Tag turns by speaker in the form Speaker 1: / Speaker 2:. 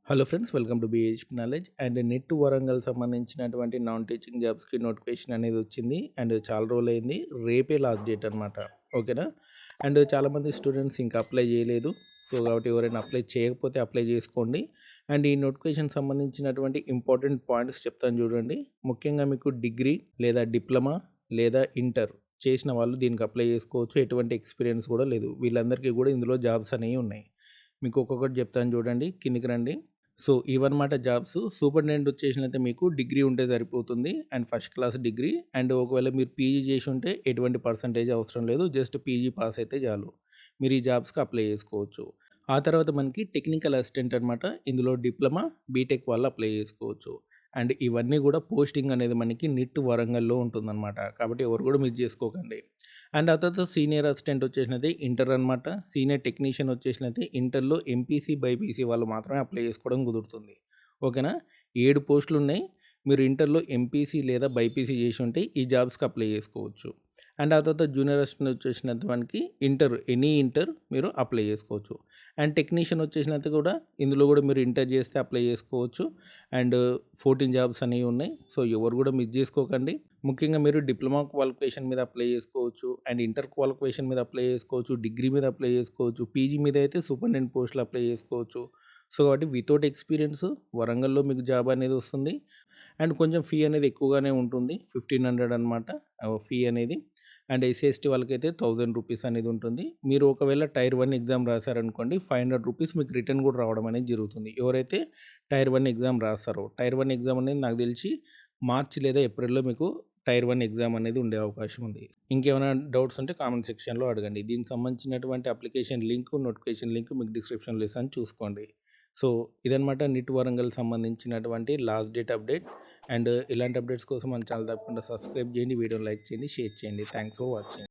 Speaker 1: Hello friends, welcome to బీహెచ్పీ knowledge. And net Warangal సంబంధించినటువంటి non teaching జాబ్స్కి notification అనేది వచ్చింది. అండ్ చాలా రోజులైంది, రేపే లాస్ట్ డేట్ అనమాట. ఓకేనా. అండ్ చాలామంది స్టూడెంట్స్ ఇంకా అప్లై చేయలేదు. సో కాబట్టి ఎవరైనా అప్లై చేయకపోతే అప్లై చేసుకోండి. అండ్ ఈ నోటిఫికేషన్ సంబంధించినటువంటి ఇంపార్టెంట్ పాయింట్స్ చెప్తాను చూడండి. ముఖ్యంగా మీకు డిగ్రీ లేదా డిప్లొమా లేదా ఇంటర్ చేసిన వాళ్ళు దీనికి అప్లై చేసుకోవచ్చు. ఎటువంటి ఎక్స్పీరియన్స్ కూడా లేదు, వీళ్ళందరికీ కూడా ఇందులో జాబ్స్ అనేవి ఉన్నాయి. మీకు ఒక్కొక్కటి చెప్తాను చూడండి, కిందికి రండి. సో ఇవన్నమాట జాబ్స్. సూపరింటెండెంట్ వచ్చేసినైతే మీకు డిగ్రీ ఉంటే సరిపోతుంది, and first class degree. And ఒకవేళ మీరు పీజీ చేసి ఉంటే ఎటువంటి పర్సంటేజ్ అవసరం లేదు, జస్ట్ పీజీ పాస్ అయితే చాలు. మీరు ఈ జాబ్స్కి అప్లై చేసుకోవచ్చు. ఆ తర్వాత మనకి టెక్నికల్ అసిస్టెంట్ అనమాట. ఇందులో డిప్లొమా బీటెక్ వాళ్ళు అప్లై చేసుకోవచ్చు. అండ్ ఇవన్నీ కూడా పోస్టింగ్ అనేది మనకి నిట్ వరంగల్లో ఉంటుందన్నమాట. కాబట్టి ఎవరు కూడా మిస్ చేసుకోకండి. అండ్ ఆ తర్వాత సీనియర్ అసిస్టెంట్ వచ్చేసినది ఇంటర్ అనమాట. సీనియర్ టెక్నీషియన్ వచ్చేసినది ఇంటర్లో ఎంపీసీ బైపీసీ వాళ్ళు మాత్రమే అప్లై చేసుకోవడం కుదురుతుంది. ఓకేనా. 7 పోస్టులు ఉన్నాయి. మీరు ఇంటర్లో ఎంపీసీ లేదా బైపీసీ చేసి ఉంటే ఈ జాబ్స్కి అప్లై చేసుకోవచ్చు. అండ్ ఆ తర్వాత జూనియర్ అసిస్టెంట్ వచ్చేసినంత మనకి ఎనీ ఇంటర్ మీరు అప్లై చేసుకోవచ్చు. అండ్ టెక్నీషియన్ వచ్చేసినంత కూడా ఇందులో కూడా మీరు ఇంటర్ చేస్తే అప్లై చేసుకోవచ్చు. అండ్ 14 జాబ్స్ అనేవి ఉన్నాయి. సో ఎవరు కూడా మిస్ చేసుకోకండి. ముఖ్యంగా మీరు డిప్లొమా క్వాలిఫికేషన్ మీద అప్లై చేసుకోవచ్చు, అండ్ ఇంటర్ క్వాలిఫికేషన్ మీద అప్లై చేసుకోవచ్చు, డిగ్రీ మీద అప్లై చేసుకోవచ్చు, పీజీ మీద అయితే సూపరింటెండెంట్ పోస్టులు అప్లై చేసుకోవచ్చు. సో కాబట్టి వితౌట్ ఎక్స్పీరియన్స్ వరంగల్లో మీకు జాబ్ అనేది వస్తుంది. అండ్ కొంచెం ఫీ అనేది ఎక్కువగానే ఉంటుంది, 1500 అనమాట ఫీ అనేది. అండ్ ఎస్సీ ఎస్టీ వాళ్ళకైతే 1000 రూపీస్ అనేది ఉంటుంది. మీరు ఒకవేళ టైర్ 1 ఎగ్జామ్ రాశారనుకోండి, 500 రూపీస్ మీకు రిటర్న్ కూడా రావడం అనేది జరుగుతుంది. ఎవరైతే టైర్ 1 ఎగ్జామ్ రాస్తారో, టైర్ 1 ఎగ్జామ్ అనేది నాకు తెలిసి మార్చి లేదా ఏప్రిల్‌లో మీకు టైర్ 1 ఎగ్జామ్ అనేది ఉండే అవకాశం ఉంది. ఇంకేమైనా డౌట్స్ ఉంటే కామెంట్ సెక్షన్‌లో అడగండి. దీనికి సంబంధించినటువంటి అప్లికేషన్ లింక్, నోటిఫికేషన్ లింక్ మీకు డిస్క్రిప్షన్‌లో ఇస్తాను, చూసుకోండి. సో ఇదనమాట నిట్ వరంగల్ సంబంధించినటువంటి లాస్ట్ డేట్ అప్డేట్. అండ్ ఇలాంటి అప్డేట్స్ కోసం మన ఛానల్ తప్పకుండా సబ్స్క్రైబ్ చేయండి, వీడియోని లైక్ చేయండి, షేర్ చేయండి. Thanks for watching.